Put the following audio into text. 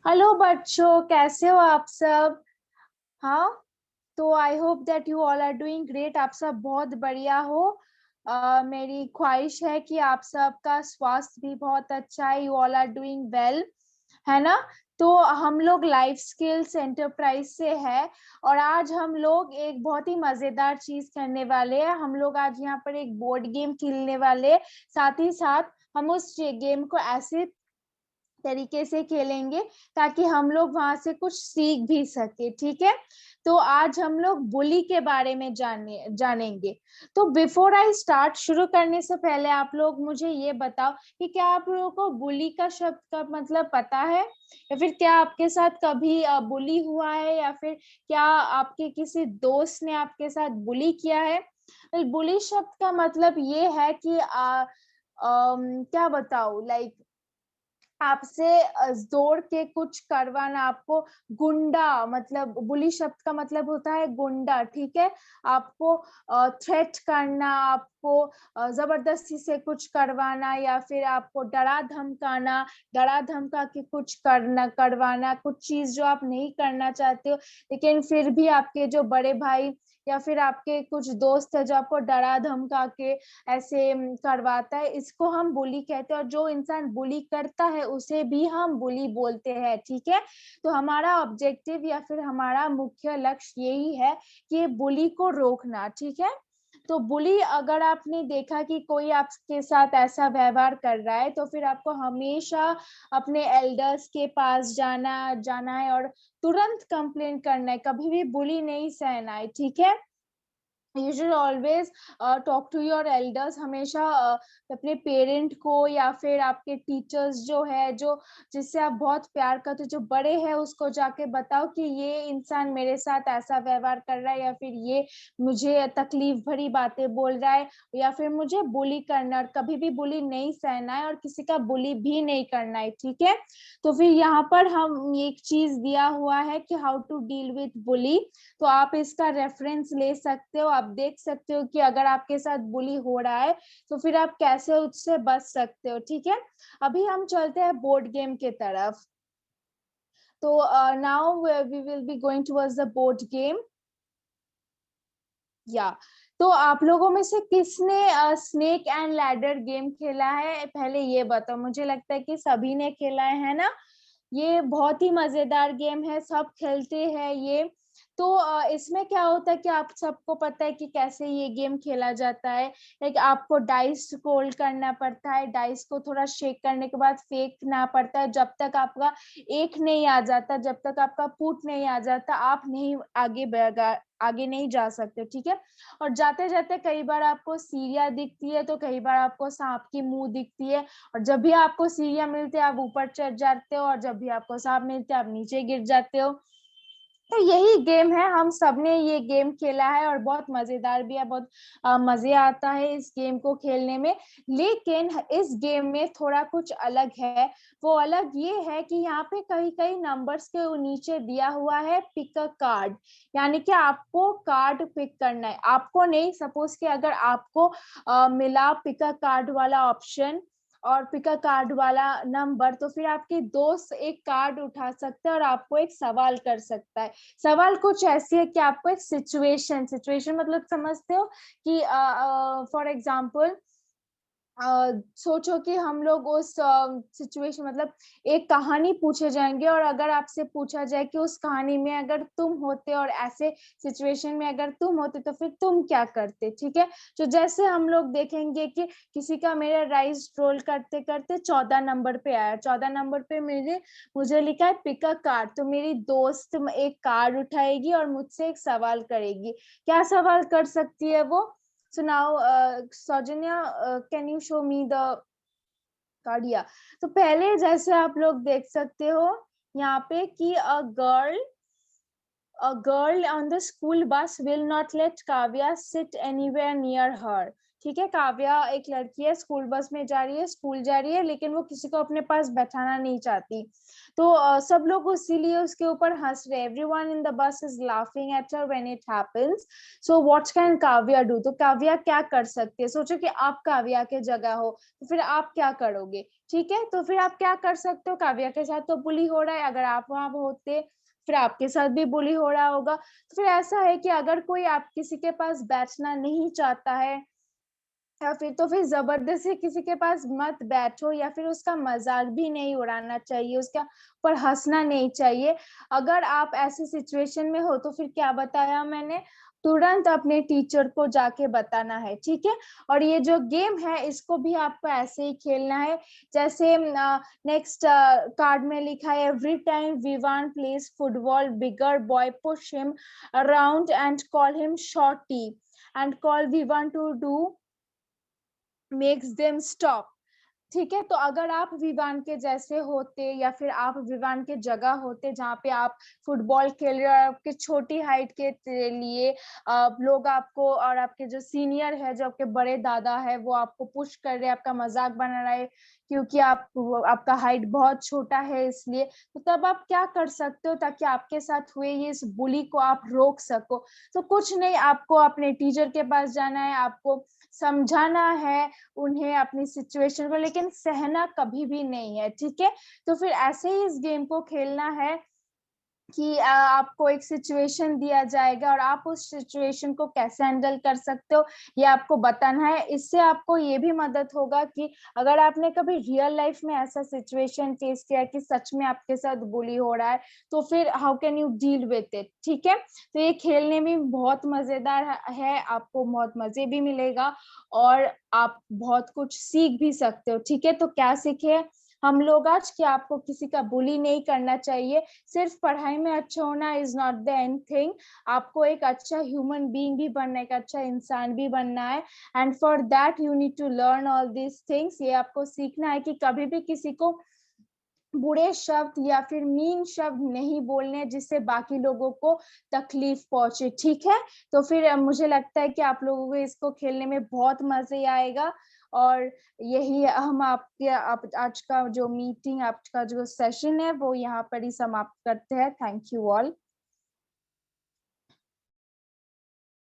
Hello बच्चों, कैसे हो आप सब। हाँ, तो I hope that you all are doing great. आप सब बहुत बढ़िया हो। मेरी ख्वाहिश है कि आप सबका स्वास्थ्य भी बहुत अच्छा है। You all are doing well, है ना। तो हम लोग लाइफ स्किल्स एंटरप्राइज से है, और आज हम लोग एक बहुत ही मजेदार चीज करने वाले हैं। हम लोग आज यहाँ पर एक बोर्ड गेम खेलने वाले हैं। साथ ही साथ हम उस गेम को ऐसे तरीके से खेलेंगे ताकि हम लोग वहां से कुछ सीख भी सके, ठीक है। तो आज हम लोग बुली के बारे में जानेंगे। तो बिफोर आई स्टार्ट, शुरू करने से पहले आप लोग मुझे ये बताओ कि क्या आप लोगों को बुली का शब्द का मतलब पता है, या फिर क्या आपके साथ कभी बुली हुआ है, या फिर क्या आपके किसी दोस्त ने आपके साथ बुली किया है। बुली शब्द का मतलब ये है कि क्या बताओ, लाइक आपसे जोर के कुछ करवाना, आपको गुंडा, मतलब बुली शब्द का मतलब होता है गुंडा, ठीक है। आपको थ्रेट करना, आपको जबरदस्ती से कुछ करवाना, या फिर आपको डरा धमकाना, डरा धमका के कुछ करवाना, कुछ चीज जो आप नहीं करना चाहते हो, लेकिन फिर भी आपके जो बड़े भाई या फिर आपके कुछ दोस्त है जो आपको डरा धमका के ऐसे करवाता है, इसको हम बुली कहते हैं। और जो इंसान बुली करता है उसे भी हम बुली बोलते हैं, ठीक है। तो हमारा ऑब्जेक्टिव या फिर हमारा मुख्य लक्ष्य यही है कि बुली को रोकना, ठीक है। तो बुली, अगर आपने देखा कि कोई आपके साथ ऐसा व्यवहार कर रहा है, तो फिर आपको हमेशा अपने एल्डर्स के पास जाना जाना है और तुरंत कंप्लेन करना है। कभी भी बुली नहीं सहना है, ठीक है। You should always talk to your elders. हमेशा अपने पेरेंट को या फिर आपके टीचर्स जो है, जो जिससे आप बहुत प्यार करते हो, जो बड़े हैं, उसको जाके बताओ कि ये इंसान मेरे साथ ऐसा व्यवहार कर रहा है, या फिर ये मुझे तकलीफ भरी बातें बोल रहा है, या फिर मुझे बुली करना है। और कभी भी बुली नहीं सहना है और किसी का बुली भी नहीं करना है, ठीक है। तो फिर यहाँ पर हम एक चीज दिया हुआ है कि हाउ टू डील विथ बुली। तो आप इसका रेफरेंस ले सकते हो, आप देख सकते हो कि अगर आपके साथ बुली हो रहा है तो फिर आप कैसे उससे बच सकते हो, ठीक है। अभी हम चलते हैं बोर्ड गेम के तरफ। तो now we will be going towards the board game, या तो आप लोगों में से किसने स्नेक एंड लैडर गेम खेला है, पहले ये बताओ। मुझे लगता है कि सभी ने खेला है ना। ये बहुत ही मजेदार गेम है, सब खेलते हैं ये। तो इसमें क्या होता है कि आप सबको पता है कि कैसे ये गेम खेला जाता है। लाइक आपको डाइस रोल करना पड़ता है, डाइस को थोड़ा शेक करने के बाद फेंकना पड़ता है। जब तक आपका एक नहीं आ जाता, जब तक आपका पुट नहीं आ जाता, आप नहीं आगे नहीं जा सकते, ठीक है। और जाते जाते कई बार आपको सीढ़ियां दिखती है, तो कई बार आपको सांप की मुंह दिखती है। और जब भी आपको सीढ़ियां मिलती है आप ऊपर चढ़ जाते हो, और जब भी आपको सांप मिलते हैं आप नीचे गिर जाते हो। तो यही गेम है, हम सबने ये गेम खेला है और बहुत मजेदार भी है, बहुत मजे आता है इस गेम को खेलने में। लेकिन इस गेम में थोड़ा कुछ अलग है। वो अलग ये है कि यहाँ पे कई कई नंबर्स के नीचे दिया हुआ है पिक अ कार्ड। यानी कि आपको कार्ड पिक करना है, आपको नहीं। सपोज कि अगर आपको मिला पिक अ कार्ड वाला ऑप्शन और पिक अ कार्ड वाला नंबर, तो फिर आपके दोस्त एक कार्ड उठा सकते हैं और आपको एक सवाल कर सकता है। सवाल कुछ ऐसी है कि आपको एक सिचुएशन, सिचुएशन मतलब समझते हो कि फॉर एग्जाम्पल सोचो कि हम लोग उस सिचुएशन, मतलब एक कहानी पूछे जाएंगे, और अगर आपसे पूछा जाए कि उस कहानी में अगर तुम होते और ऐसे सिचुएशन में अगर तुम होते तो फिर तुम क्या करते, ठीक है। तो जैसे हम लोग देखेंगे कि किसी का मेरा राइस रोल करते करते 14 नंबर पे आया, 14 नंबर पे मुझे लिखा है पिक अ कार्ड। तो मेरी दोस्त एक कार्ड उठाएगी और मुझसे एक सवाल करेगी। क्या सवाल कर सकती है वो। So now, Saujanya, can you show me the card? Yeah. तो पहले जैसे आप लोग देख सकते हो यहाँ पे कि a girl on the school bus will not let Kavya sit anywhere near her. ठीक है, काव्या एक लड़की है, स्कूल बस में जा रही है, स्कूल जा रही है, लेकिन वो किसी को अपने पास बैठाना नहीं चाहती। तो सब लोग इसीलिए उसके ऊपर हंस रहे, everyone in the bus is laughing at her when it happens. So what can Kavya do? तो काव्या क्या कर सकती है? सोचो कि आप काव्या के जगह हो, तो फिर आप क्या करोगे? ठीक है, तो फिर आप क्या कर सकते हो? काव्या के साथ तो बुली हो रहा है, अगर आप वहां होते फिर आपके साथ भी बुली हो रहा होगा। तो फिर ऐसा है कि अगर कोई आप किसी के पास बैठना नहीं चाहता है, या फिर जबरदस्ती किसी के पास मत बैठो, या फिर उसका मजाक भी नहीं उड़ाना चाहिए, उसका पर हंसना नहीं चाहिए। अगर आप ऐसी सिचुएशन में हो तो फिर क्या बताया मैंने, तुरंत अपने टीचर को जाके बताना है। ठीक है, और ये जो गेम है इसको भी आपको ऐसे ही खेलना है जैसे नेक्स्ट कार्ड में लिखा है, every time Vivaan plays football bigger boy push him around and call him shorty and call Vivaan to do makes them stop. ठीक है, तो अगर आप विवान के जैसे होते, या फिर आप विवान के जगह होते जहाँ पे आप फुटबॉल खेल रहे हो, आपके छोटी हाइट के लिए लोग आपको, और आपके जो सीनियर है, जो आपके बड़े दादा है, वो आपको पुश कर रहे हैं, आपका मजाक बना रहा है, क्योंकि आपका हाइट बहुत छोटा है इसलिए। तो तब आप क्या कर सकते हो ताकि आपके साथ हुए ये इस बुली को आप रोक सको? तो कुछ नहीं, आपको अपने टीचर के पास जाना है, आपको समझाना है उन्हें अपनी सिचुएशन को, लेकिन सहना कभी भी नहीं है। ठीक है, तो फिर ऐसे ही इस गेम को खेलना है कि आपको एक सिचुएशन दिया जाएगा और आप उस सिचुएशन को कैसे हैंडल कर सकते हो ये आपको बताना है। इससे आपको ये भी मदद होगा कि अगर आपने कभी रियल लाइफ में ऐसा सिचुएशन फेस किया कि सच में आपके साथ बुली हो रहा है, तो फिर how can you deal with it. ठीक है, तो ये खेलने में बहुत मजेदार है, आपको बहुत मजे भी मिलेगा और आप बहुत कुछ सीख भी सकते हो। ठीक है, तो क्या सीखे हम लोग आज? कि आपको किसी का बुली नहीं करना चाहिए, सिर्फ पढ़ाई में अच्छा होना is not the end thing, आपको एक अच्छा ह्यूमन बीइंग भी बनना है, एक अच्छा इंसान भी बनना है। And for that you need to learn all these things. ये आपको सीखना है कि कभी भी किसी को बुरे शब्द या फिर मीन शब्द नहीं बोलने जिससे बाकी लोगों को तकलीफ पहुंचे। ठीक है, तो फिर मुझे लगता है कि आप लोगों को इसको खेलने में बहुत मजे आएगा। और यही हम आज का जो मीटिंग, आपका जो सेशन है वो यहाँ पर ही समाप्त करते हैं। Thank you all.